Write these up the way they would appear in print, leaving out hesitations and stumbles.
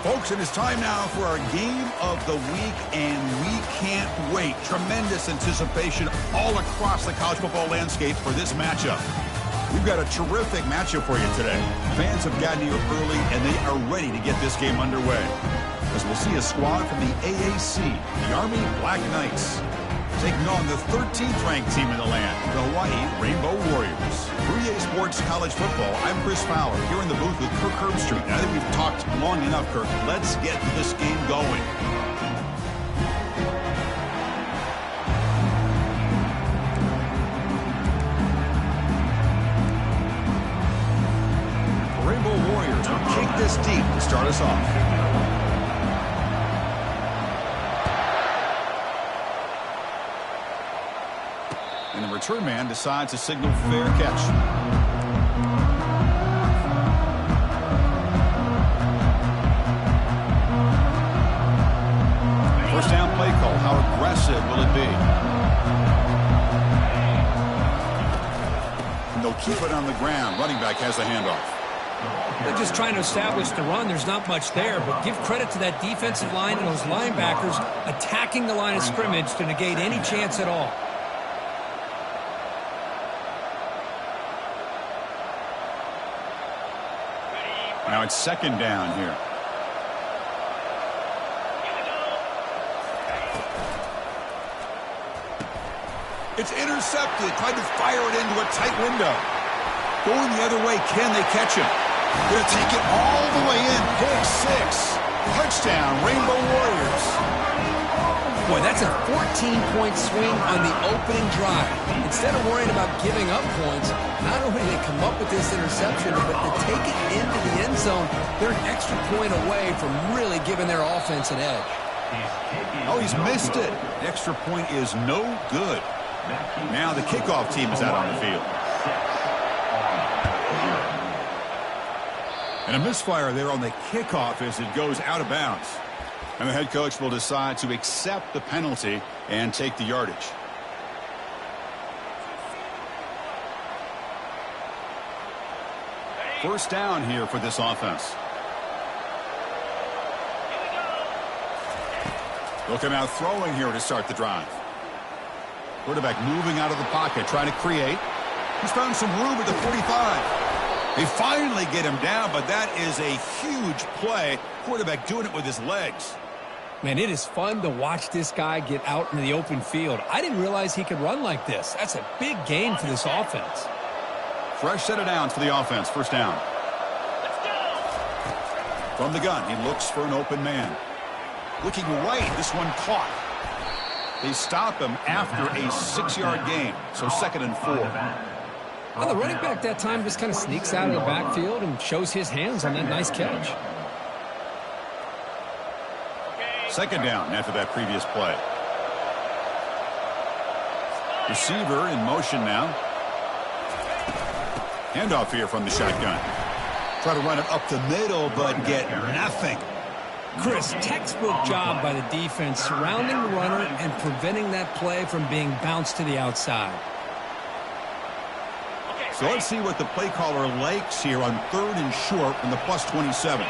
Folks, it is time now for our game of the week, and we can't wait. Tremendous anticipation all across the college football landscape for this matchup. We've got a terrific matchup for you today. Fans have gotten here early, and they are ready to get this game underway. As we'll see a squad from the AAC, the Army Black Knights, taking on the 13th ranked team in the land, the Hawaii Rainbow Warriors. For EA Sports College Football, I'm Chris Fowler, here in the booth with Kirk Herbstreit. Now that we've talked long enough, Kirk, let's get this game going. The Rainbow Warriors will kick this deep to start us off. And the return man decides to signal fair catch. First down play call. How aggressive will it be? And they'll keep it on the ground. Running back has the handoff. They're just trying to establish the run. There's not much there, but give credit to that defensive line and those linebackers attacking the line of scrimmage to negate any chance at all. Now it's second down here. It's intercepted. Tried to fire it into a tight window. Going the other way. Can they catch him? Going to take it all the way in. Pick six. Touchdown, Rainbow Warriors. Boy, that's a 14-point swing on the opening drive. Instead of worrying about giving up points, not only do they come up with this interception, but to take it into the end zone, they're an extra point away from really giving their offense an edge. Oh, he's missed it. The extra point is no good. Now the kickoff team is out on the field. And a misfire there on the kickoff as it goes out of bounds. And the head coach will decide to accept the penalty and take the yardage. First down here for this offense. They'll come out throwing here to start the drive. Quarterback moving out of the pocket, trying to create. He's found some room at the 45. They finally get him down, but that is a huge play. Quarterback doing it with his legs. Man, it is fun to watch this guy get out in the open field. I didn't realize he could run like this. That's a big gain for this offense. Fresh set of downs for the offense. First down. From the gun, he looks for an open man. Looking right, this one caught. They stop him after a 6-yard gain, so 2nd and 4. Well, the running back that time just kind of sneaks out of the backfield and shows his hands on that nice catch. Second down after that previous play. Receiver in motion now. Handoff here from the shotgun. Try to run it up the middle, but get nothing. Chris, textbook job by the defense surrounding the runner and preventing that play from being bounced to the outside. So let's see what the play caller likes here on 3rd and short from the +27.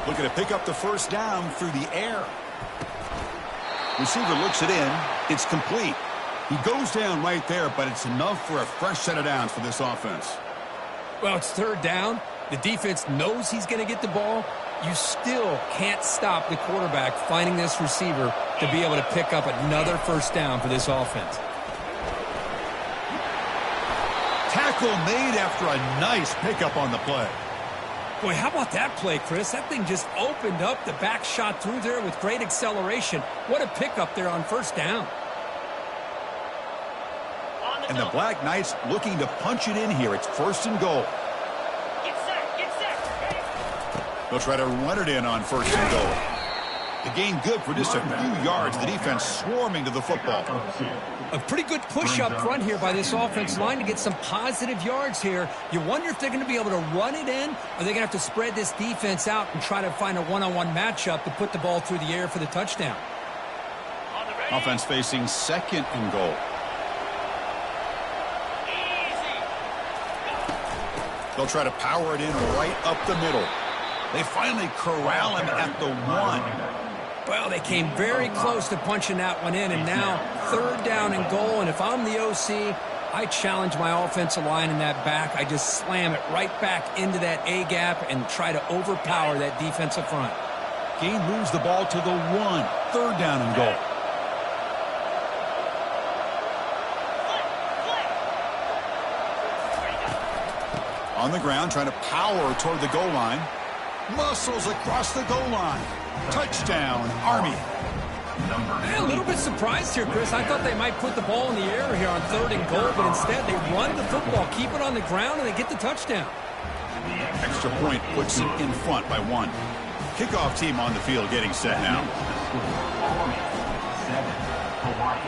Looking to pick up the first down through the air. Receiver looks it in. It's complete. He goes down right there, but it's enough for a fresh set of downs for this offense. Well, it's 3rd down. The defense knows he's going to get the ball. You still can't stop the quarterback finding this receiver to be able to pick up another first down for this offense. Tackle made after a nice pickup on the play. Boy, how about that play, Chris? That thing just opened up. The back shot through there with great acceleration. What a pickup there on first down. And the Black Knights looking to punch it in here. It's 1st and goal. Get set. They'll try to run it in on 1st and goal. The gain good for just a few yards. The defense swarming to the football. A pretty good push up front here by this offense line to get some positive yards here. You wonder if they're going to be able to run it in, or they're going to have to spread this defense out and try to find a one-on-one matchup to put the ball through the air for the touchdown. Offense facing 2nd and goal. They'll try to power it in right up the middle. They finally corral him at the 1. Well, they came very close to punching that one in, and now 3rd down and goal. And if I'm the OC, I challenge my offensive line in that back. I just slam it right back into that A-gap and try to overpower that defensive front. Gain moves the ball to the 1. 3rd down and goal. On the ground, trying to power toward the goal line. Muscles across the goal line. Touchdown, Army. A little bit surprised here, Chris. I thought they might put the ball in the air here on 3rd and goal, but instead they run the football, keep it on the ground, and they get the touchdown. Extra point puts them in front by 1. Kickoff team on the field getting set now. Army 7, Hawaii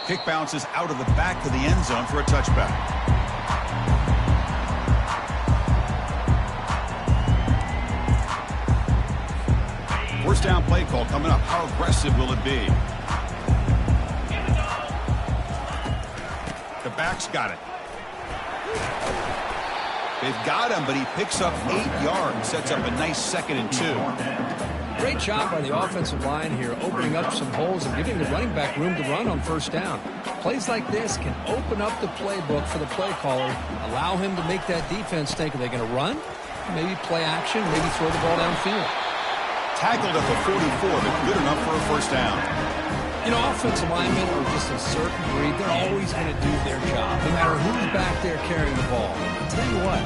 6. Kick bounces out of the back of the end zone for a touchback. First down play call coming up. How aggressive will it be? The back's got it. They've got him, but he picks up 8 yards. Sets up a nice 2nd and 2. Great job by the offensive line here, opening up some holes and giving the running back room to run on 1st down. Plays like this can open up the playbook for the play caller, allow him to make that defense think, are they going to run? Maybe play action, maybe throw the ball downfield. Tackled at the 44, but good enough for a 1st down. You know, offensive linemen are just a certain breed. They're always going to do their job, no matter who's back there carrying the ball. I'll tell you what,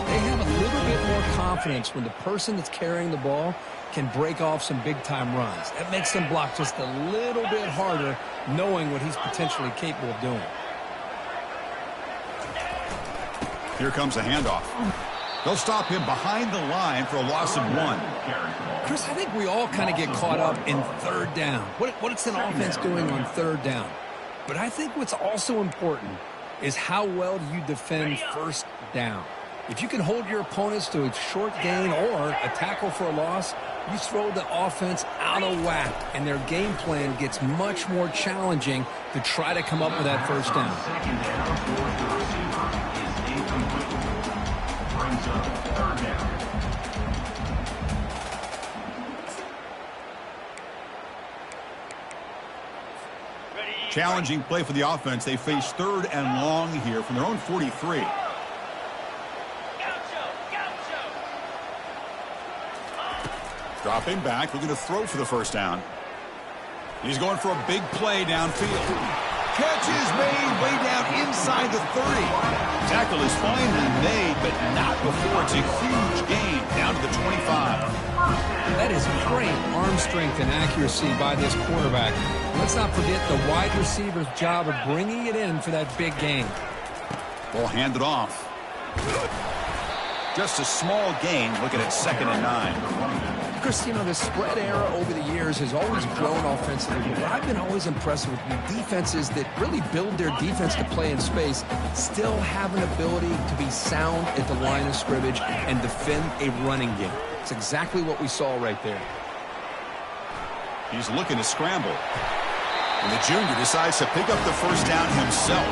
they have a little bit more confidence when the person that's carrying the ball can break off some big-time runs. That makes them block just a little bit harder, knowing what he's potentially capable of doing. Here comes a handoff. They'll stop him behind the line for a loss of 1. Chris, I think we all kind of get caught up in 3rd down. What's an offense doing on 3rd down? But I think what's also important is how well do you defend 1st down. If you can hold your opponents to a short gain or a tackle for a loss, you throw the offense out of whack, and their game plan gets much more challenging to try to come up with that 1st down. Brings up 3rd down. Challenging play for the offense. They face 3rd and long here from their own 43. Dropping back, looking to throw for the 1st down. He's going for a big play downfield. Catch is made way down inside the 30. Tackle is finally made, but not before it's a huge gain down to the 25. That is great arm strength and accuracy by this quarterback. Let's not forget the wide receiver's job of bringing it in for that big gain. Ball handed off. Just a small gain, looking at 2nd and 9. Chris, you know, the spread era over the years has always grown offensively, but I've been always impressed with the defenses that really build their defense to play in space, still have an ability to be sound at the line of scrimmage and defend a running game. It's exactly what we saw right there. He's looking to scramble. And the junior decides to pick up the 1st down himself.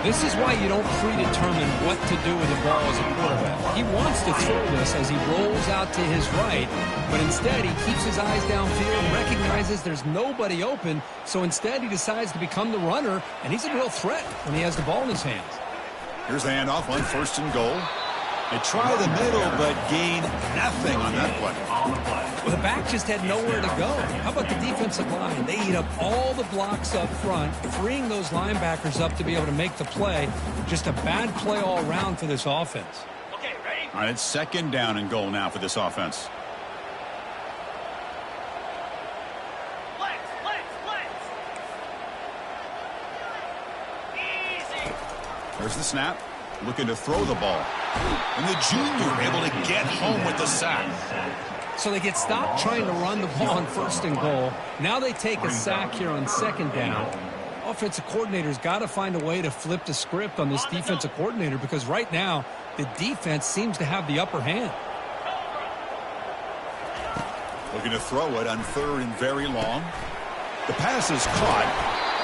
This is why you don't predetermine what to do with the ball as a quarterback. He wants to throw this as he rolls out to his right, but instead he keeps his eyes downfield, recognizes there's nobody open, so instead he decides to become the runner, and he's a real threat when he has the ball in his hands. Here's the handoff on 1st and goal. They try the middle, but gain nothing on that play. Well, the back just had nowhere to go. How about the defensive line? They eat up all the blocks up front, freeing those linebackers up to be able to make the play. Just a bad play all around for this offense. Okay, ready? All right, it's 2nd down and goal now for this offense. Easy. There's the snap. Looking to throw the ball. And the junior able to get home with the sack. So they get stopped trying to run the ball on 1st and goal. Now they take a sack here on 2nd down. Offensive coordinator's got to find a way to flip the script on this defensive coordinator because right now the defense seems to have the upper hand. Looking to throw it on 3rd and very long. The pass is caught.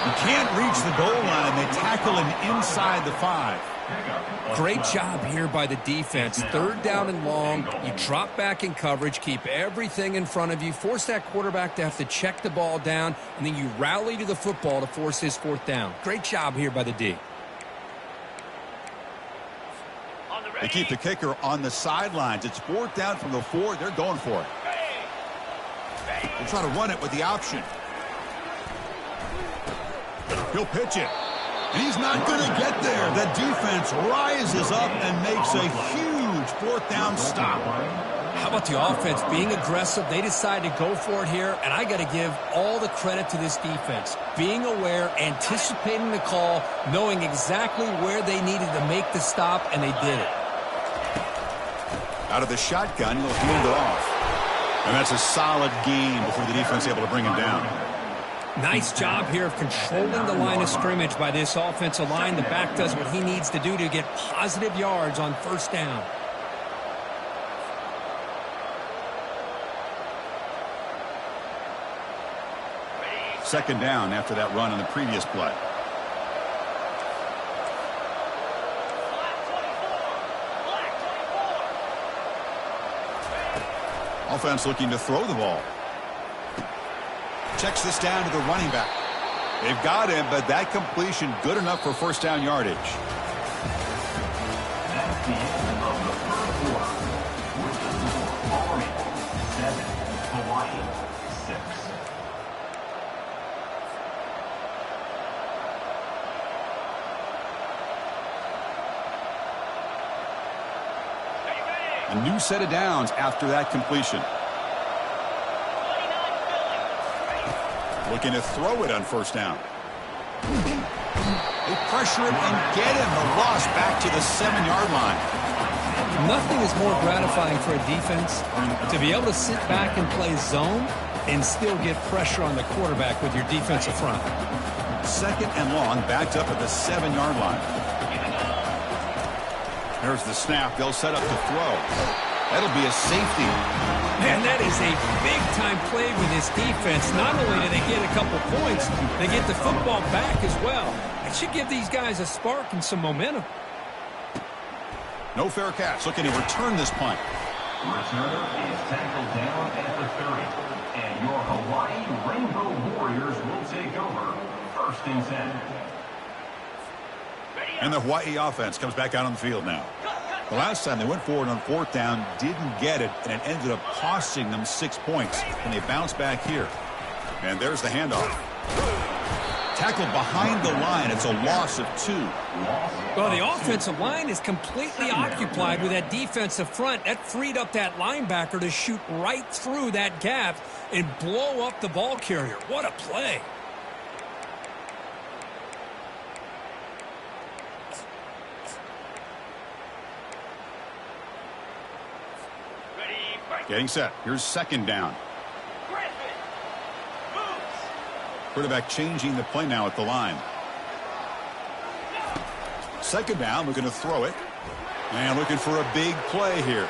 You can't reach the goal line. They tackle him inside the 5. Great job here by the defense. 3rd down and long. You drop back in coverage, keep everything in front of you, force that quarterback to have to check the ball down, and then you rally to the football to force his 4th down. Great job here by the D. They keep the kicker on the sidelines. It's 4th down from the 4. They're going for it. They'll try to run it with the option. He'll pitch it. And he's not going to get there. The defense rises up and makes a huge 4th down stop. How about the offense being aggressive? They decide to go for it here, and I got to give all the credit to this defense. Being aware, anticipating the call, knowing exactly where they needed to make the stop, and they did it. Out of the shotgun, he'll hand it off. And that's a solid game before the defense is able to bring him down. Nice job here of controlling the line of scrimmage by this offensive line. The back does what he needs to do to get positive yards on 1st down. Second down after that run on the previous play. Offense looking to throw the ball. Checks this down to the running back. They've got him, but that completion good enough for 1st down yardage. That's the end of the 3rd quarter. With the score, Army 7, Hawaii 6. A new set of downs after that completion. Looking to throw it on 1st down. They pressure him and get him. The loss back to the 7-yard line. Nothing is more gratifying for a defense to be able to sit back and play zone and still get pressure on the quarterback with your defensive front. 2nd and long, backed up at the 7-yard line. There's the snap. They'll set up to throw. That'll be a safety. Man, that is a big-time play with this defense. Not only do they get a couple points, they get the football back as well. It should give these guys a spark and some momentum. No fair catch. Looking to return this punt. Returner is tackled down at the 30. And your Hawaii Rainbow Warriors will take over 1st and 10. And the Hawaii offense comes back out on the field now. The last time they went forward on 4th down, didn't get it, and it ended up costing them 6 points. And they bounce back here. And there's the handoff. Tackled behind the line. It's a loss of 2. Well, the offensive line is completely occupied with that defensive front. That freed up that linebacker to shoot right through that gap and blow up the ball carrier. What a play. Getting set. Here's 2nd down. Quarterback changing the play now at the line. 2nd down, looking to throw it. And looking for a big play here.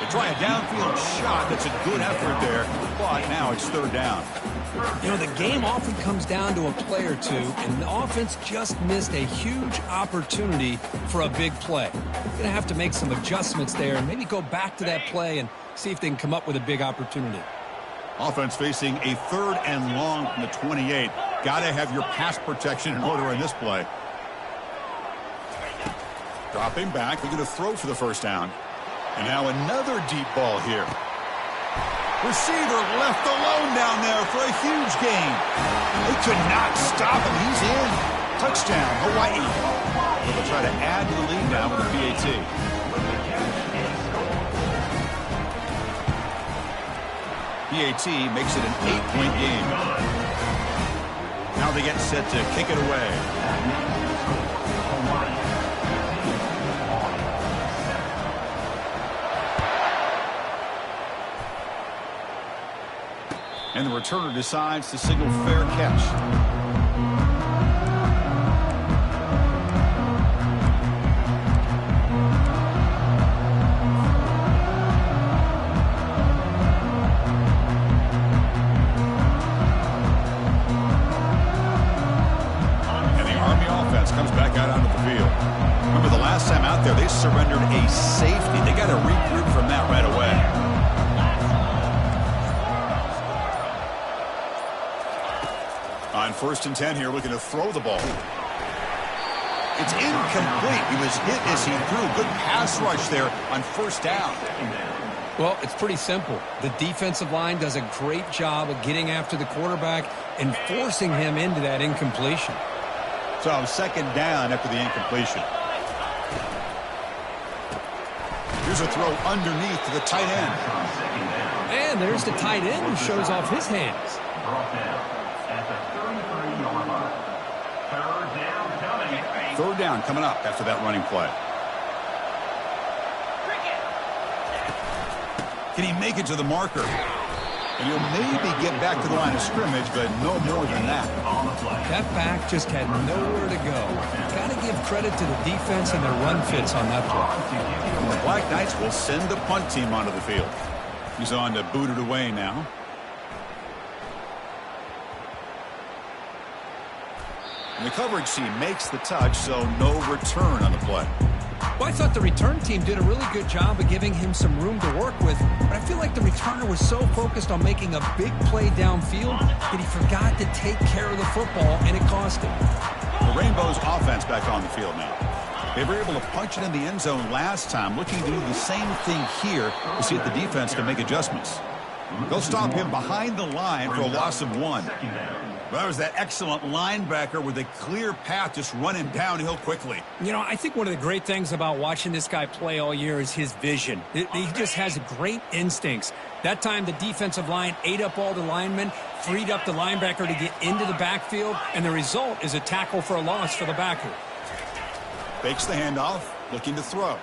They try a downfield shot. That's a good effort there. But now it's 3rd down. You know, the game often comes down to a play or two, and the offense just missed a huge opportunity for a big play. They're going to have to make some adjustments there and maybe go back to that play and see if they can come up with a big opportunity. Offense facing a 3rd and long from the 28. Got to have your pass protection in order in this play. Dropping back, looking to throw for the 1st down. And now another deep ball here. Receiver left alone down there for a huge gain. They could not stop him. He's in. Touchdown, Hawaii. They'll try to add to the lead now with a PAT. PAT makes it an 8-point game. Now they get set to kick it away. And the returner decides to signal fair catch. out there, they surrendered a safety. They got to regroup from that right away. On 1st and 10 here, looking to throw the ball. It's incomplete. He was hit as he threw. Good pass rush there on 1st down. Well, it's pretty simple. The defensive line does a great job of getting after the quarterback and forcing him into that incompletion. So 2nd down after the incompletion. Here's a throw underneath to the tight end. And there's the tight end who shows off his hands. Brought down at the 33-yard line. 3rd down coming. 3rd down coming up after that running play. Can he make it to the marker? And he'll maybe get back to the line of scrimmage, but no more than that. That back just had nowhere to go. Got to give credit to the defense and their run fits on that play. And the Black Knights will send the punt team onto the field. He's on to boot it away now. And the coverage team makes the touch, so no return on the play. Well, I thought the return team did a really good job of giving him some room to work with, but I feel like the returner was so focused on making a big play downfield that he forgot to take care of the football, and it cost him. The Rainbows offense back on the field now. They were able to punch it in the end zone last time, looking to do the same thing here to see if the defense can make adjustments. They'll stop him behind the line for a loss of 1. Well, that was that excellent linebacker with a clear path just running downhill quickly. You know, I think one of the great things about watching this guy play all year is his vision. He just has great instincts. That time, the defensive line ate up all the linemen, freed up the linebacker to get into the backfield, and the result is a tackle for a loss for the backer. Fakes the handoff, looking to throw.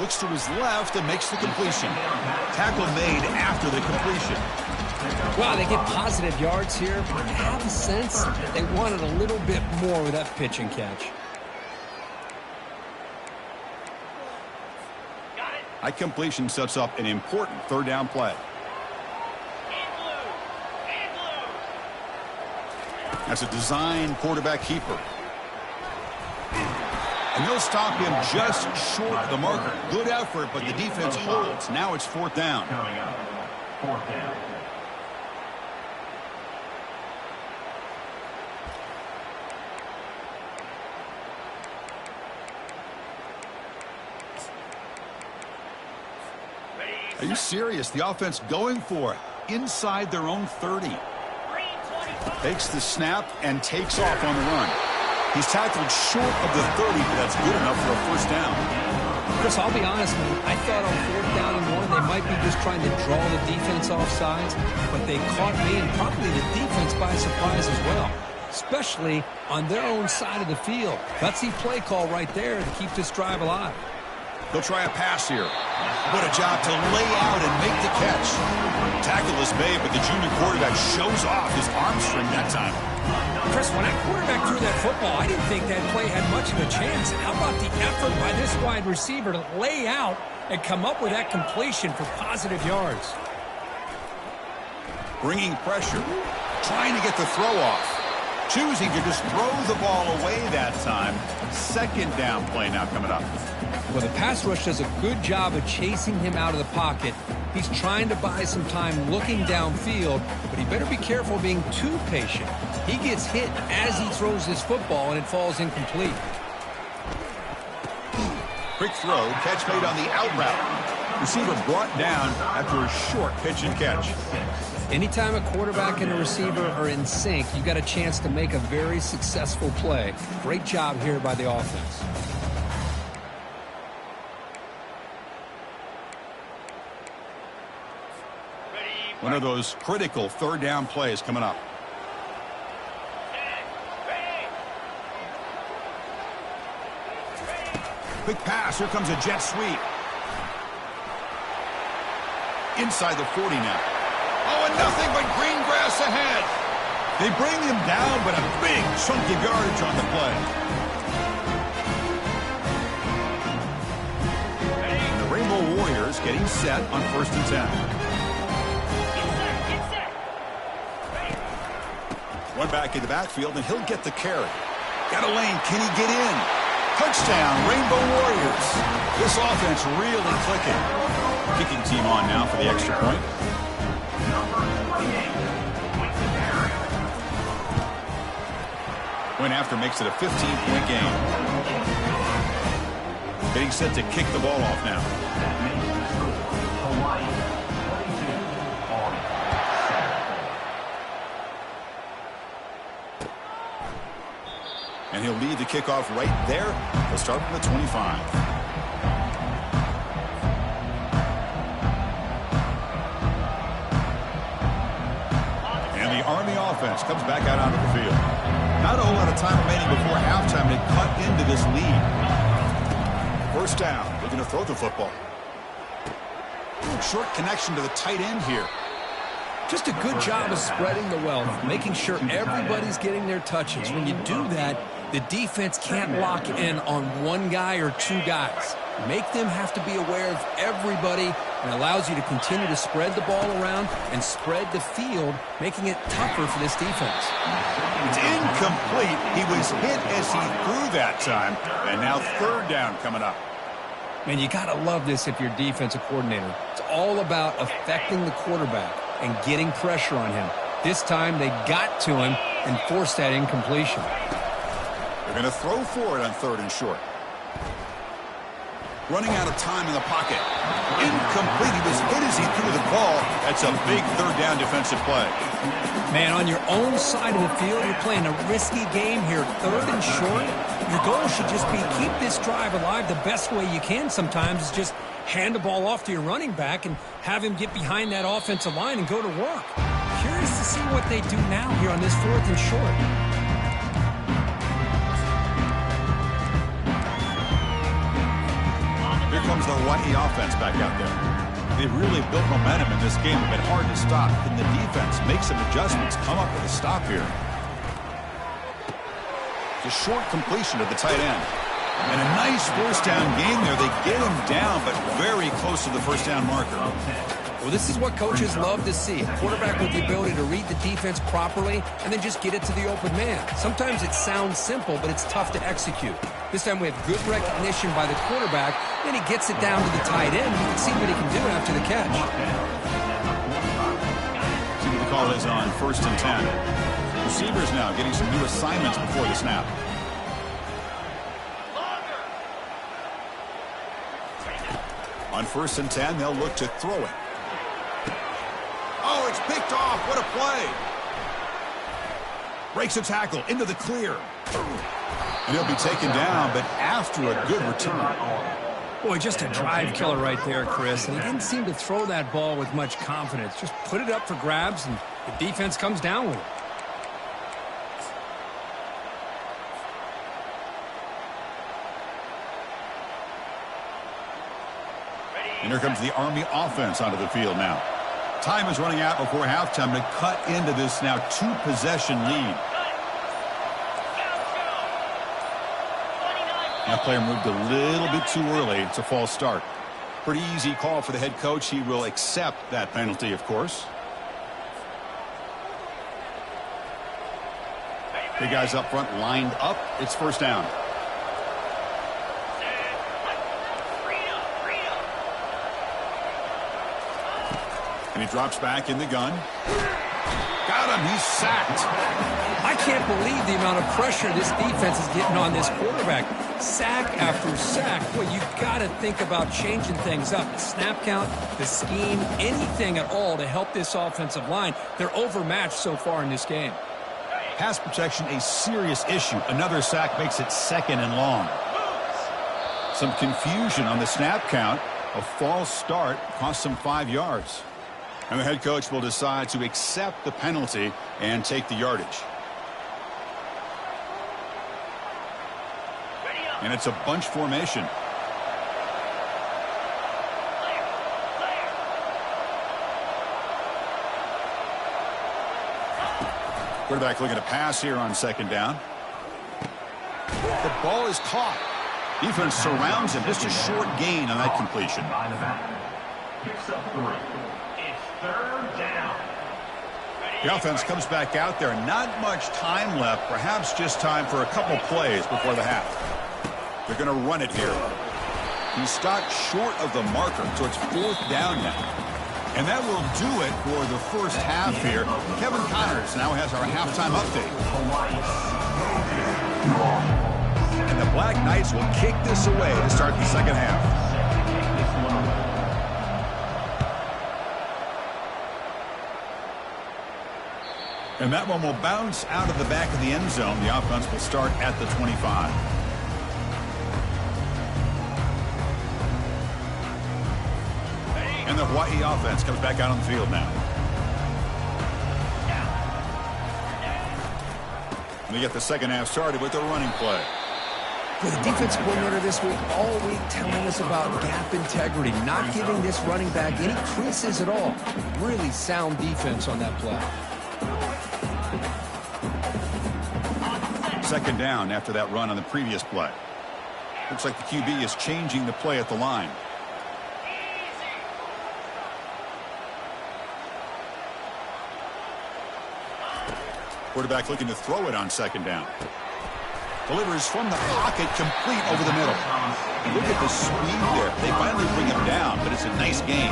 Looks to his left and makes the completion. Tackle made after the completion. Wow, they get positive yards here, but I have a sense they wanted a little bit more with that pitch and catch. That completion sets up an important 3rd down play. That's a design quarterback keeper. And they'll stop him just short of the marker. Good effort, but the defense holds. Now it's 4th down. Coming up, 4th down. Are you serious? The offense going for it inside their own 30. Takes the snap and takes off on the run. He's tackled short of the 30, but that's good enough for a 1st down. Chris, I'll be honest, man. I thought on 4th down and 1, they might be just trying to draw the defense off sides, but they caught me and probably the defense by surprise as well, especially on their own side of the field. Gutsy play call right there to keep this drive alive. They'll try a pass here. What a job to lay out and make the catch. Tackle is made, but the junior quarterback shows off his arm string that time. Chris, when that quarterback threw that football, I didn't think that play had much of a chance. And how about the effort by this wide receiver to lay out and come up with that completion for positive yards? Bringing pressure. Trying to get the throw off. Choosing to just throw the ball away that time. 2nd down play now coming up. Well, the pass rush does a good job of chasing him out of the pocket. He's trying to buy some time looking downfield, but he better be careful being too patient. He gets hit as he throws this football, and it falls incomplete. Quick throw, catch made on the out route. Receiver brought down after a short pitch and catch. Anytime a quarterback and a receiver are in sync, you got a chance to make a very successful play. Great job here by the offense. One of those critical 3rd down plays coming up. Quick pass. Here comes a jet sweep. Inside the 40 now. Oh, and nothing but green grass ahead. They bring him down, but a big chunk of yardage on the play. And the Rainbow Warriors getting set on 1st and 10. One back in the backfield, and he'll get the carry. Got a lane. Can he get in? first down, Rainbow Warriors. This offense really clicking. Kicking team on now for the extra point. Went after makes it a 15-point game. Getting set to kick the ball off now. And he'll lead the kickoff right there. He'll start from the 25. And the Army offense comes back out onto the field. Not a whole lot of time remaining before halftime to cut into this lead. First down, looking to throw the football. Short connection to the tight end here. Just a good job of spreading the wealth, making sure everybody's getting their touches. When you do that, the defense can't lock in on one guy or two guys. Make them have to be aware of everybody, and allows you to continue to spread the ball around and spread the field, making it tougher for this defense. It's incomplete. He was hit as he threw that time, and now third down coming up. Man, you got to love this if you're a defensive coordinator. It's all about affecting the quarterback and getting pressure on him. This time they got to him and forced that incompletion. They're going to throw for it on third and short. Running out of time in the pocket. Incomplete. He was hit as he threw the ball. That's a big third down defensive play. Man, on your own side of the field, you're playing a risky game here. Third and short. Your goal should just be keep this drive alive. The best way you can sometimes is just hand the ball off to your running back and have him get behind that offensive line and go to work. Curious to see what they do now here on this fourth and short. Here comes the Hawaii offense back out there. They've really built momentum in this game. It's been hard to stop. Can the defense make some adjustments, come up with a stop here? It's a short completion to the tight end. And a nice first down game there. They get him down, but very close to the first down marker. Well, this is what coaches love to see. A quarterback with the ability to read the defense properly and then just get it to the open man. Sometimes it sounds simple, but it's tough to execute. This time we have good recognition by the quarterback, and he gets it down to the tight end. You can see what he can do after the catch. See what the call is on first and 10. Receivers now getting some new assignments before the snap. On first and 10, they'll look to throw it. Oh, it's picked off. What a play. Breaks a tackle into the clear. And he'll be taken down, but after a good return. Boy, just a drive killer right there, Chris. And he didn't seem to throw that ball with much confidence. Just put it up for grabs, and the defense comes down with it. And here comes the Army offense onto the field now. Time is running out before halftime to cut into this now two-possession lead. That player moved a little bit too early. It's a false start. Pretty easy call for the head coach. He will accept that penalty, of course. The guys up front lined up. It's first down. And he drops back in the gun. Got him. He's sacked. I can't believe the amount of pressure this defense is getting on this quarterback. Sack after sack. Boy, you've got to think about changing things up. The snap count, the scheme, anything at all to help this offensive line. They're overmatched so far in this game. Pass protection, a serious issue. Another sack makes it second and long. Some confusion on the snap count. A false start cost him 5 yards. And the head coach will decide to accept the penalty and take the yardage. And it's a bunch formation. Quarterback looking to pass here on second down. The ball is caught. Defense surrounds him. Just a short gain on that completion. Picks up 3. It's third down. The offense comes back out there. Not much time left. Perhaps just time for a couple plays before the half. They're going to run it here. He's stopped short of the marker, so it's 4th down now. And that will do it for the first half here. Kevin Connors now has our halftime update. And the Black Knights will kick this away to start the second half. And that one will bounce out of the back of the end zone. The offense will start at the 25. And the Hawaii offense comes back out on the field now. We get the second half started with a running play. Well, the defense coordinator this week, all week telling us about gap integrity, not giving this running back any creases at all. Really sound defense on that play. Second down after that run on the previous play. Looks like the QB is changing the play at the line. Quarterback looking to throw it on second down. Delivers from the pocket, complete over the middle. Look at the speed there. They finally bring him down, but it's a nice game.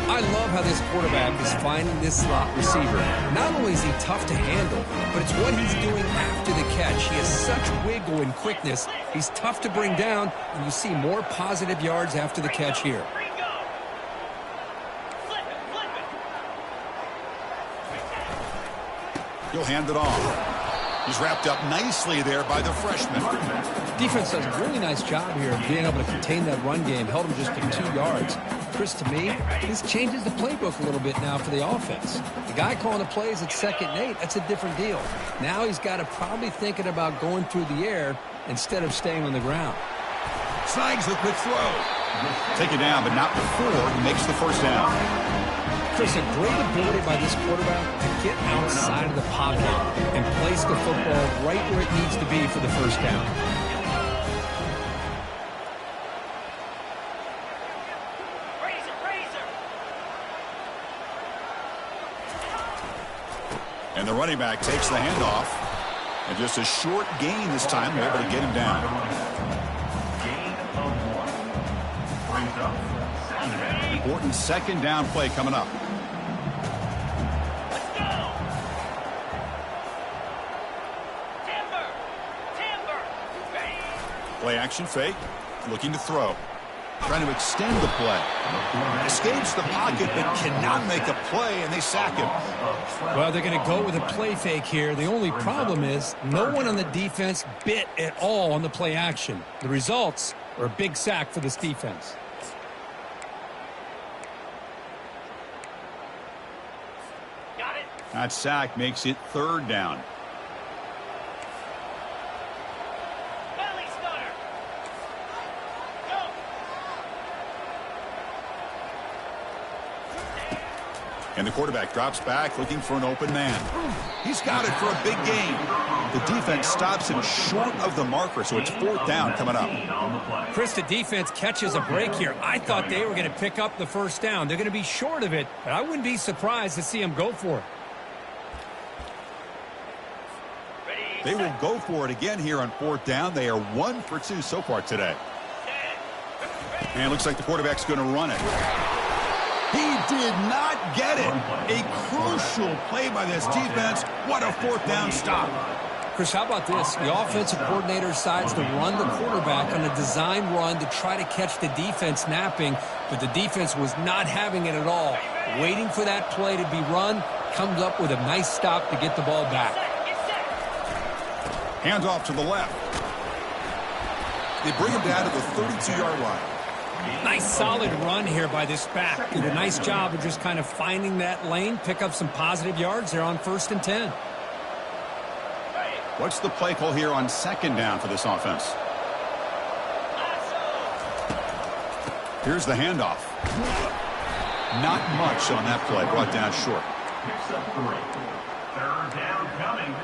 I love how this quarterback is finding this slot receiver. Not only is he tough to handle, but it's what he's doing after the catch. He has such wiggle and quickness. He's tough to bring down, and you see more positive yards after the catch here. He'll hand it off. He's wrapped up nicely there by the freshman. Defense does a really nice job here of being able to contain that run game. Held him just to 2 yards. Chris, to me, this changes the playbook a little bit now for the offense. The guy calling the plays at 2nd and 8, that's a different deal. Now he's got to probably thinking about going through the air instead of staying on the ground. Snags the quick throw. Take it down, but not before he makes the first down. Chris, a great ability by this quarterback to get outside of the pocket and place the football right where it needs to be for the first down. And the running back takes the handoff. And just a short gain this time. They're able to get him down. Gain of 1. Brings up 7. Important second down play coming up. Play action fake. Looking to throw. Trying to extend the play. Escapes the pocket but cannot make a play, and they sack him. Well, they're going to go with a play fake here. The only problem is no one on the defense bit at all on the play action. The results are a big sack for this defense. That sack makes it 3rd down. And the quarterback drops back looking for an open man. He's got it for a big gain. The defense stops him short of the marker, so it's 4th down coming up. Chris, the defense catches a break here. I thought they were going to pick up the first down. They're going to be short of it, but I wouldn't be surprised to see them go for it. They will go for it again here on 4th down. They are 1 for 2 so far today. And it looks like the quarterback's going to run it. He did not get it. A crucial play by this defense. What a 4th down stop. Chris, how about this? The offensive coordinator decides to run the quarterback on a design run to try to catch the defense napping, but the defense was not having it at all. Waiting for that play to be run, comes up with a nice stop to get the ball back. Hands off to the left. They bring him down to the 32-yard line. Nice solid run here by this back. Did a nice job of just kind of finding that lane, pick up some positive yards there on 1st and 10. What's the play call here on 2nd down for this offense? Here's the handoff. Not much on that play, brought down short. Picks up 3. 3rd down coming.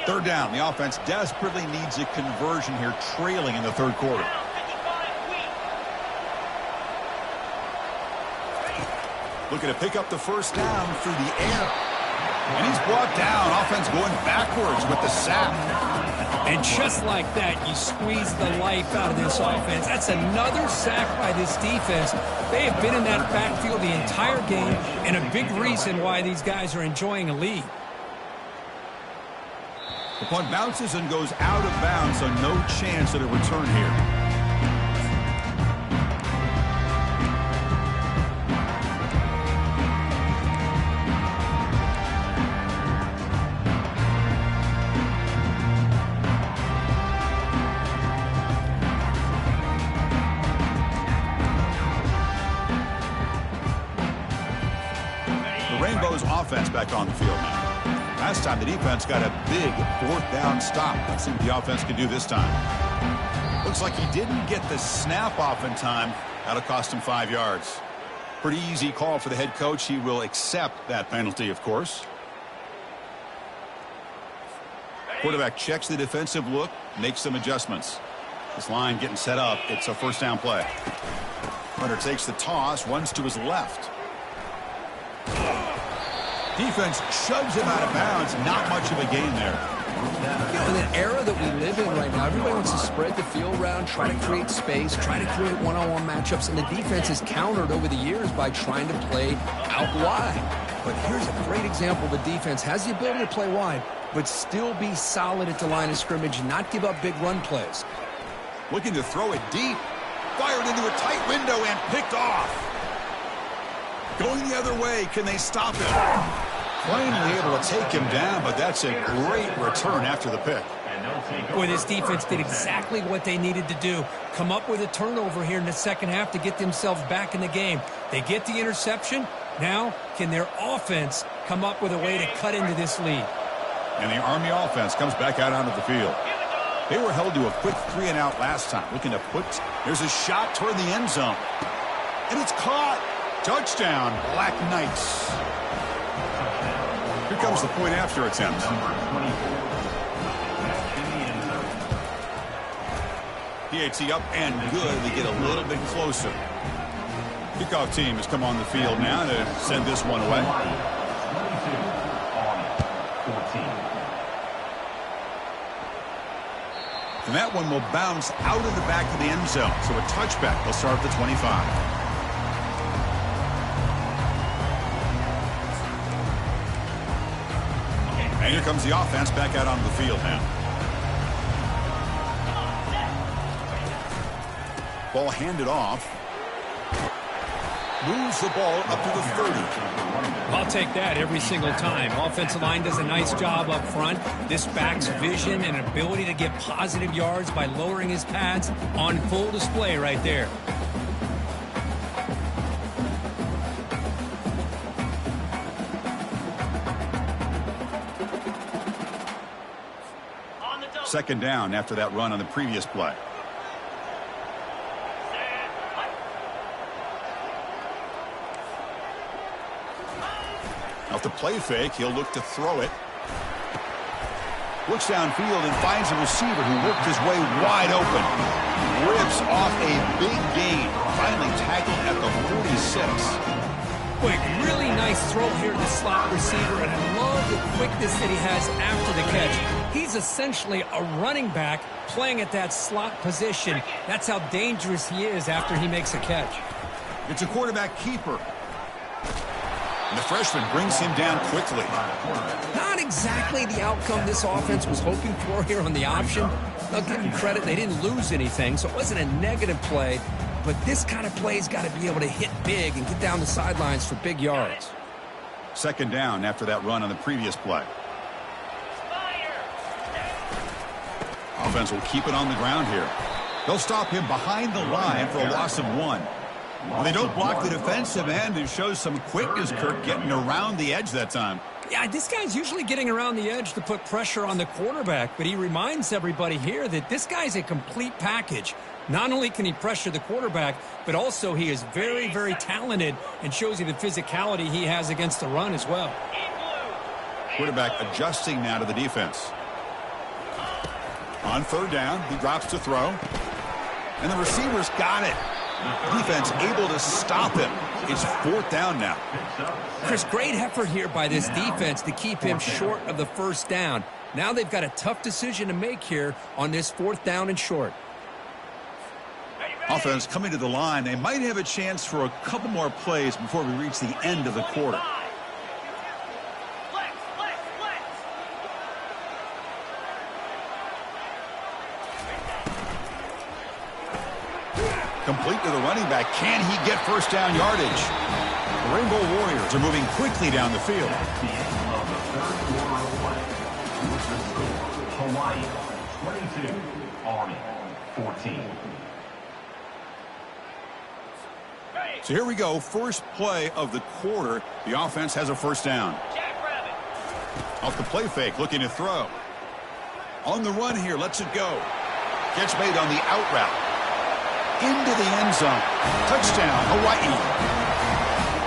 Third down. The offense desperately needs a conversion here, trailing in the third quarter. Looking to pick up the first down through the air. And he's brought down. Offense going backwards with the sack. And just like that, you squeeze the life out of this offense. That's another sack by this defense. They have been in that backfield the entire game, and a big reason why these guys are enjoying a lead. The punt bounces and goes out of bounds, so no chance at a return here. Rainbow's offense back on the field now. Last time the defense got a big fourth down stop. Let's see what the offense can do this time. Looks like he didn't get the snap off in time. That'll cost him 5 yards. Pretty easy call for the head coach. He will accept that penalty, of course. Quarterback checks the defensive look, makes some adjustments. This line getting set up. It's a first down play. Hunter takes the toss, runs to his left. Defense shoves him out of bounds. Not much of a gain there. You know, in an era that we live in right now, everybody wants to spread the field around, try to create space, try to create one-on-one matchups, and the defense has countered over the years by trying to play out wide. But here's a great example. The defense has the ability to play wide, but still be solid at the line of scrimmage, not give up big run plays. Looking to throw it deep. Fired into a tight window and picked off. Going the other way, can they stop him? Finally able to take him down, but that's a great return after the pick. Boy, this defense did exactly what they needed to do. Come up with a turnover here in the second half to get themselves back in the game. They get the interception. Now, can their offense come up with a way to cut into this lead? And the Army offense comes back out onto the field. They were held to a quick 3-and-out last time. Looking to put, there's a shot toward the end zone. And it's caught. Touchdown, Black Knights. Here comes the point after attempt. PAT up and good. We get a little bit closer. Kickoff team has come on the field now to send this one away. And that one will bounce out of the back of the end zone. So a touchback will start at the 25. And here comes the offense back out onto the field now. Ball handed off. Moves the ball up to the 30. I'll take that every single time. Offensive line does a nice job up front. This back's vision and ability to get positive yards by lowering his pads on full display right there. Second down after that run on the previous play. Off the play fake, he'll look to throw it. Looks downfield and finds a receiver who worked his way wide open. Rips off a big gain. Finally tackled at the 46. Boy, really nice throw here to the slot receiver, and I love the quickness that he has after the catch. He's essentially a running back playing at that slot position. That's how dangerous he is after he makes a catch. It's a quarterback keeper. And the freshman brings him down quickly. Not exactly the outcome this offense was hoping for here on the option. I'll give them credit. They didn't lose anything, so it wasn't a negative play. But this kind of play's got to be able to hit big and get down the sidelines for big yards. Second down after that run on the previous play. Offense will keep it on the ground here. They'll stop him behind the line for a loss of 1. Well, they don't block the defensive end and shows some quickness, Kirk, getting around the edge that time. Yeah, this guy's usually getting around the edge to put pressure on the quarterback, but he reminds everybody here that this guy's a complete package. Not only can he pressure the quarterback, but also he is very, very talented and shows you the physicality he has against the run as well. Quarterback adjusting now to the defense. On third down, he drops to throw. And the receiver's got it. Defense able to stop him. It's fourth down now. Chris, great effort here by this defense to keep him short of the first down. Now they've got a tough decision to make here on this fourth down and short. Offense coming to the line. They might have a chance for a couple more plays before we reach the end of the quarter. Complete to the running back. Can he get first down yardage? The Rainbow Warriors are moving quickly down the field. At the end of the third quarter of play, with the score, Hawaii 22, Army 14. So here we go. First play of the quarter. The offense has a first down. Off the play fake, looking to throw. On the run here, lets it go. Gets made on the out route. Into the end zone. Touchdown, Hawaii.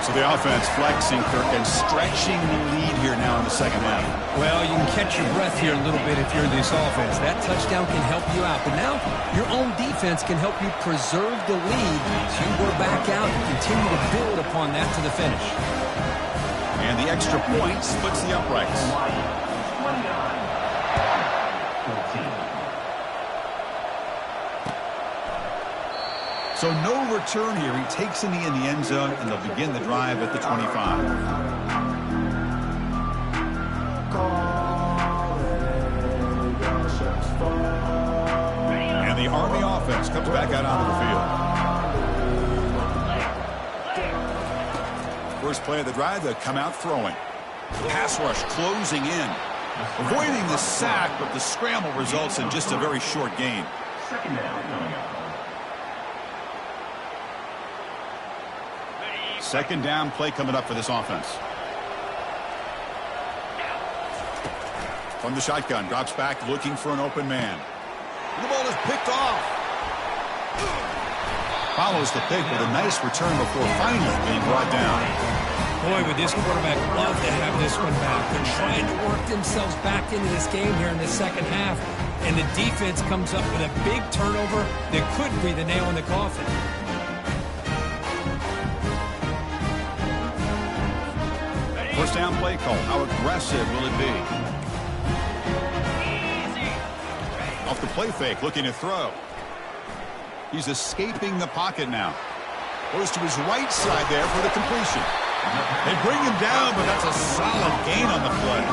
So the offense flexing, Kirk, and stretching the lead here now in the second half. Well, you can catch your breath here a little bit if you're this offense. That touchdown can help you out. But now your own defense can help you preserve the lead so you go back out and continue to build upon that to the finish. And the extra point splits the uprights. Hawaii 29, 14. So no return here. He takes in the end zone, and they'll begin the drive at the 25. And the Army offense comes back out onto the field. First play of the drive, they come out throwing. Pass rush closing in. Avoiding the sack, but the scramble results in just a very short gain. Second down coming up. Second down play coming up for this offense. From the shotgun, drops back looking for an open man. The ball is picked off. Follows the pick with a nice return before finally being brought down. Boy, would this quarterback love to have this one back. They're trying to work themselves back into this game here in the second half. And the defense comes up with a big turnover that could be the nail in the coffin. First down play call. How aggressive will it be? Off the play fake, looking to throw. He's escaping the pocket now. Goes to his right side there for the completion. They bring him down, but that's a solid gain on the play.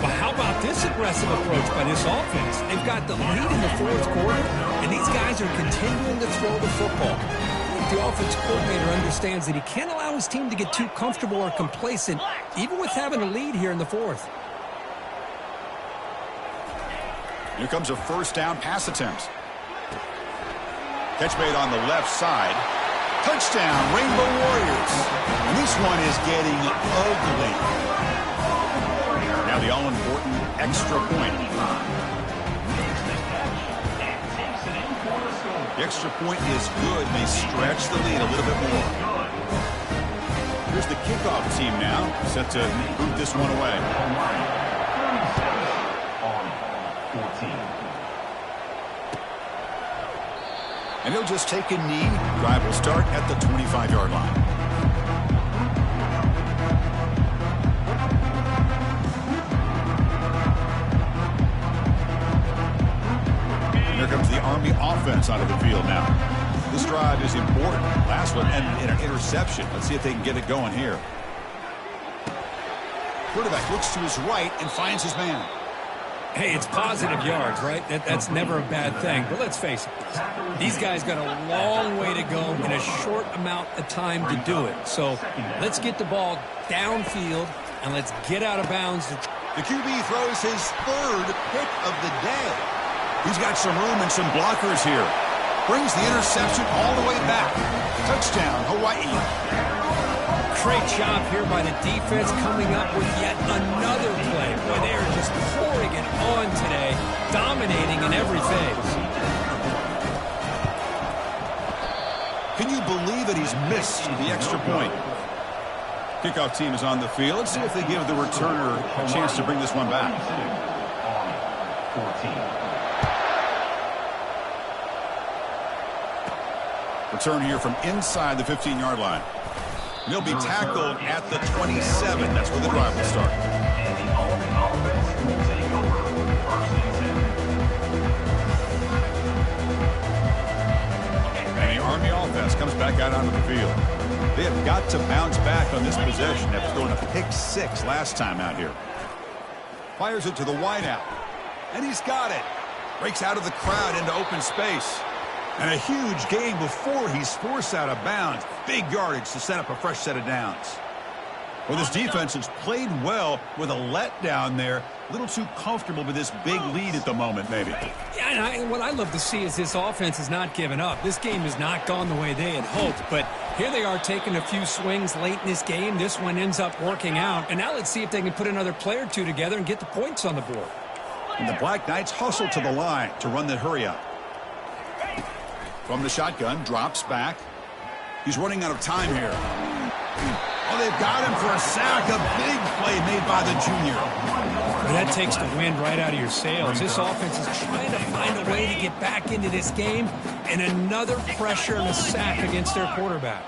Well, how about this aggressive approach by this offense? They've got the lead in the fourth quarter, and these guys are continuing to throw the football. The offense coordinator understands that he can't allow his team to get too comfortable or complacent, even with having a lead here in the fourth. Here comes a first down pass attempt. Catch made on the left side. Touchdown, Rainbow Warriors. And this one is getting ugly. Now the all-important extra point. The extra point is good. They stretch the lead a little bit more. Here's the kickoff team now, set to boot this one away. And he'll just take a knee. Drive will start at the 25-yard line. Here comes the Army offense out of the field now. This drive is important. Last one ended in an interception. Let's see if they can get it going here. Quarterback looks to his right and finds his man. Hey, it's positive yards, right? That's never a bad thing. But let's face it, these guys got a long way to go in a short amount of time to do it. So let's get the ball downfield and let's get out of bounds. The QB throws his third pick of the day. He's got some room and some blockers here. Brings the interception all the way back. Touchdown, Hawaii. Great job here by the defense coming up with yet another play. Boy, they are just pouring it on today, dominating in every phase. Can you believe it? He's missed the extra point. Kickoff team is on the field. Let's see if they give the returner a chance to bring this one back. Return here from inside the 15-yard line. He'll be tackled at the 27. That's where the drive will start. And the Army offense will take over. First and 10. And the Army offense comes back out onto the field. They have got to bounce back on this possession after throwing a pick-6 last time out here. Fires it to the wideout. And he's got it. Breaks out of the crowd into open space. And a huge gain before he's forced out of bounds. Big yardage to set up a fresh set of downs. Well, this defense has played well with a letdown there. A little too comfortable with this big lead at the moment, maybe. Yeah, and what I love to see is this offense has not given up. This game has not gone the way they had hoped, but here they are taking a few swings late in this game. This one ends up working out, and now let's see if they can put another play or two together and get the points on the board. And the Black Knights hustle to the line to run the hurry up. From the shotgun, drops back. He's running out of time here. Oh, they've got him for a sack. A big play made by the junior. Well, that takes the wind right out of your sails. This offense is trying to find a way to get back into this game, and another pressure and a sack against their quarterback.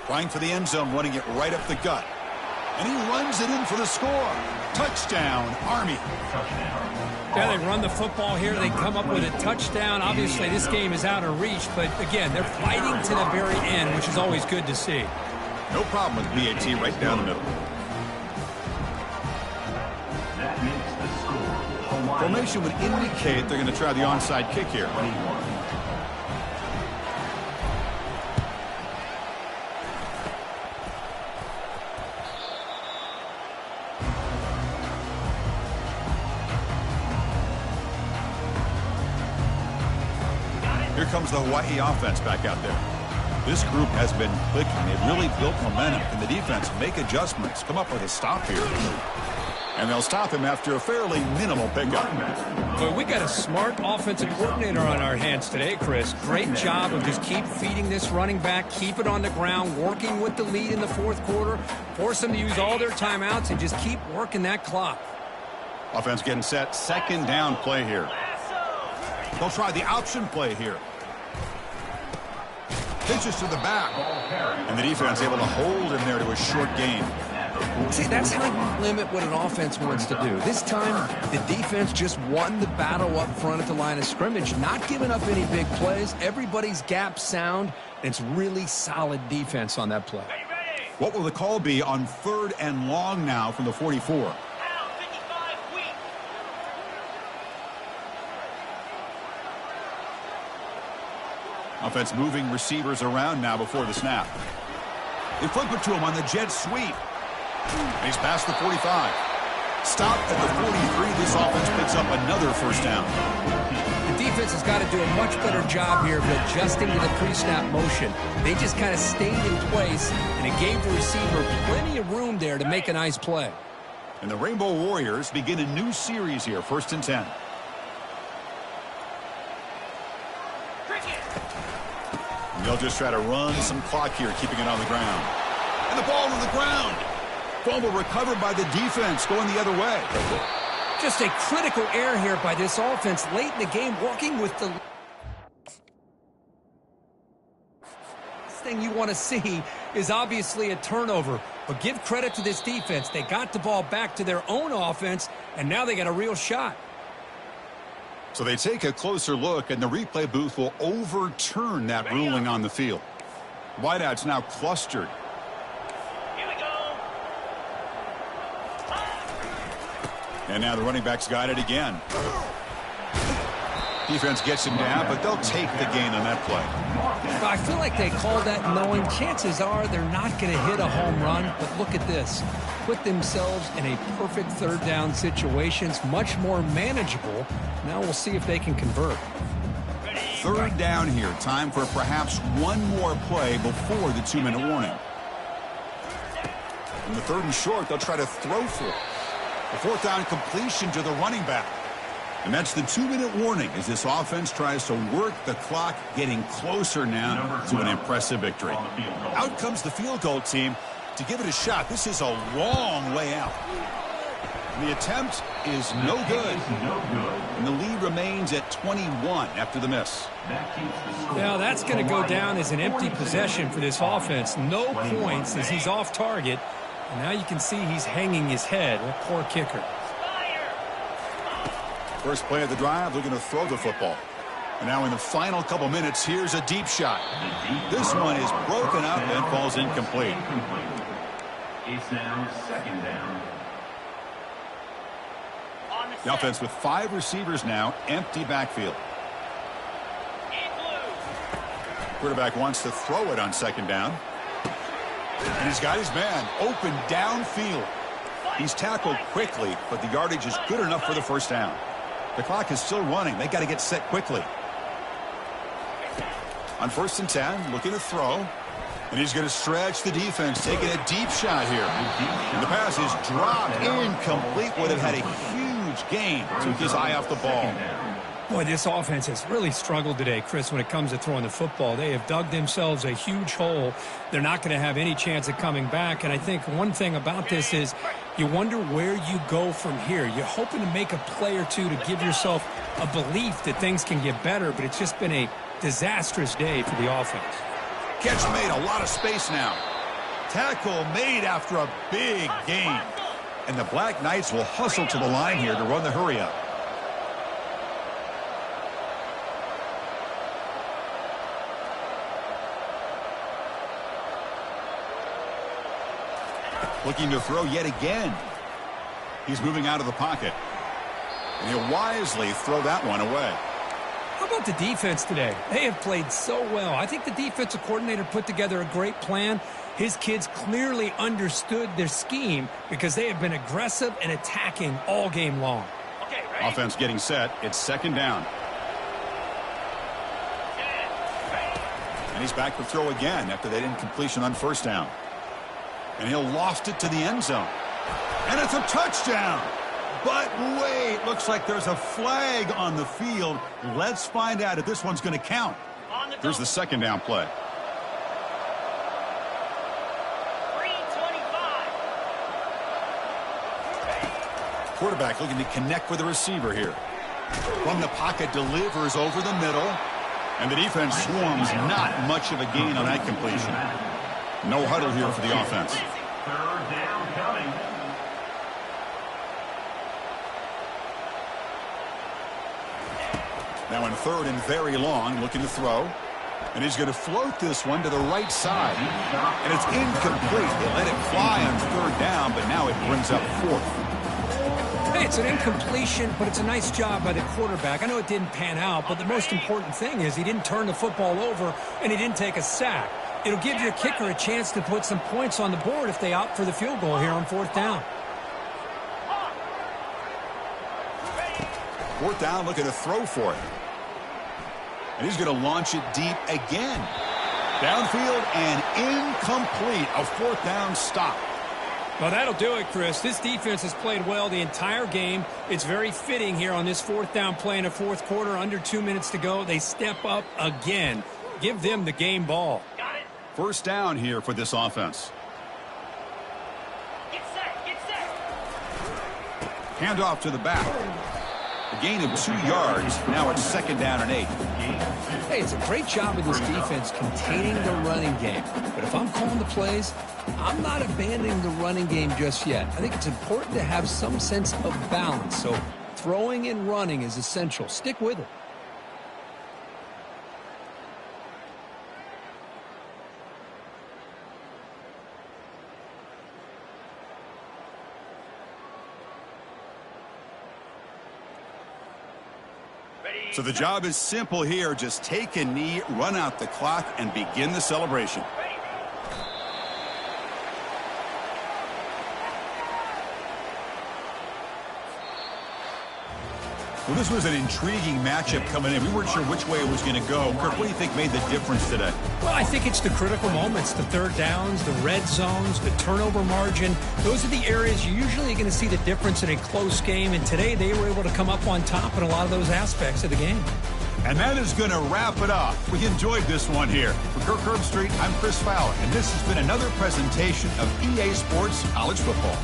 Trying for the end zone, running it right up the gut. And he runs it in for the score. Touchdown, Army. Yeah, they run the football here. They come up with a touchdown. Obviously, this game is out of reach, but again, they're fighting to the very end, which is always good to see. No problem with BAT right down the middle. That makes the score. Hawaii. Formation would indicate they're going to try the onside kick here. 21. Here comes the Hawaii offense back out there. This group has been clicking. They've really built momentum. Can the defense make adjustments? Come up with a stop here. And they'll stop him after a fairly minimal pickup. Well, we got a smart offensive coordinator on our hands today, Chris. Great job of just keep feeding this running back, keep it on the ground, working with the lead in the fourth quarter, force them to use all their timeouts, and just keep working that clock. Offense getting set. Second down play here. They'll try the option play here. Pitches to the back. And the defense able to hold him there to a short gain. See, that's how you limit what an offense wants to do. This time, the defense just won the battle up front at the line of scrimmage, not giving up any big plays. Everybody's gap sound, and it's really solid defense on that play. What will the call be on 3rd and long now from the 44? Offense moving receivers around now before the snap. They flip it to him on the jet sweep. And he's past the 45. Stopped at the 43. This offense picks up another first down. The defense has got to do a much better job here of adjusting to the pre-snap motion. They just kind of stayed in place, and it gave the receiver plenty of room there to make a nice play. And the Rainbow Warriors begin a new series here, 1st and 10. And they'll just try to run some clock here, keeping it on the ground. And the ball on the ground. Fumble recovered by the defense, going the other way. Just a critical error here by this offense late in the game, working with the... thing you want to see is obviously a turnover, but give credit to this defense. They got the ball back to their own offense, and now they got a real shot. So they take a closer look, and the replay booth will overturn that ruling on the field. Wideout's now clustered. Here we go. And now the running back's got it again. Defense gets him down, but they'll take the gain on that play. I feel like they called that knowing chances are they're not going to hit a home run, but look at this. Put themselves in a perfect 3rd down situation. It's much more manageable. Now we'll see if they can convert. 3rd down here. Time for perhaps one more play before the 2-minute warning. In the 3rd and short, they'll try to throw for it. The 4th down completion to the running back. And that's the 2-minute warning as this offense tries to work the clock, getting closer now to an impressive victory. Out comes the field goal team to give it a shot. This is a long way out. The attempt is no good. And the lead remains at 21 after the miss. Now that's going to go down as an empty possession for this offense. No points as he's off target. And now you can see he's hanging his head. A poor kicker. First play of the drive, looking to throw the football. And now in the final couple minutes, here's a deep shot. This one is broken up and falls incomplete. It's now second down. The offense with 5 receivers now, empty backfield. Quarterback wants to throw it on second down. And he's got his man open downfield. He's tackled quickly, but the yardage is good enough for the first down. The clock is still running. They got to get set quickly. On 1st and 10, looking to throw. And he's going to stretch the defense, taking a deep shot here. And the pass is dropped incomplete. Would have had a huge gain. Took his eye off the ball. Boy, this offense has really struggled today, Chris, when it comes to throwing the football. They have dug themselves a huge hole. They're not going to have any chance of coming back. And I think one thing about this is you wonder where you go from here. You're hoping to make a play or two to give yourself a belief that things can get better, but it's just been a disastrous day for the offense. Catch made, a lot of space now. Tackle made after a big gain. And the Black Knights will hustle to the line here to run the hurry up. Looking to throw yet again. He's moving out of the pocket. And he'll wisely throw that one away. How about the defense today? They have played so well. I think the defensive coordinator put together a great plan. His kids clearly understood their scheme because they have been aggressive and attacking all game long. Okay, offense getting set. It's second down. And he's back to throw again after that incompletion on first down. And he'll loft it to the end zone. And it's a touchdown. But wait, looks like there's a flag on the field. Let's find out if this one's going to count. Here's the second down play. 325. Quarterback looking to connect with the receiver here. From the pocket, delivers over the middle. And the defense swarms, not much of a gain on that completion. No huddle here for the offense. Third down coming. Now in third and very long, looking to throw. And he's going to float this one to the right side. And it's incomplete. They let it fly on third down, but now it brings up fourth. Hey, it's an incompletion, but it's a nice job by the quarterback. I know it didn't pan out, but the most important thing is he didn't turn the football over and he didn't take a sack. It'll give your kicker a chance to put some points on the board if they opt for the field goal here on fourth down. Fourth down, looking to throw for it. And he's going to launch it deep again. Downfield and incomplete. A fourth down stop. Well, that'll do it, Chris. This defense has played well the entire game. It's very fitting here on this fourth down play in the fourth quarter. Under 2 minutes to go. They step up again. Give them the game ball. First down here for this offense. Get set, get set. Hand off to the back. A gain of 2 yards. Now it's second down and 8. Hey, it's a great job of this defense containing the running game. But if I'm calling the plays, I'm not abandoning the running game just yet. I think it's important to have some sense of balance. So throwing and running is essential. Stick with it. So the job is simple here. Just take a knee, run out the clock, and begin the celebration. Well, this was an intriguing matchup coming in. We weren't sure which way it was going to go. Kirk, what do you think made the difference today? Well, I think it's the critical moments, the third downs, the red zones, the turnover margin. Those are the areas you're usually going to see the difference in a close game. And today they were able to come up on top in a lot of those aspects of the game. And that is going to wrap it up. We enjoyed this one here. For Kirk Herbstreit, I'm Chris Fowler, and this has been another presentation of EA Sports College Football.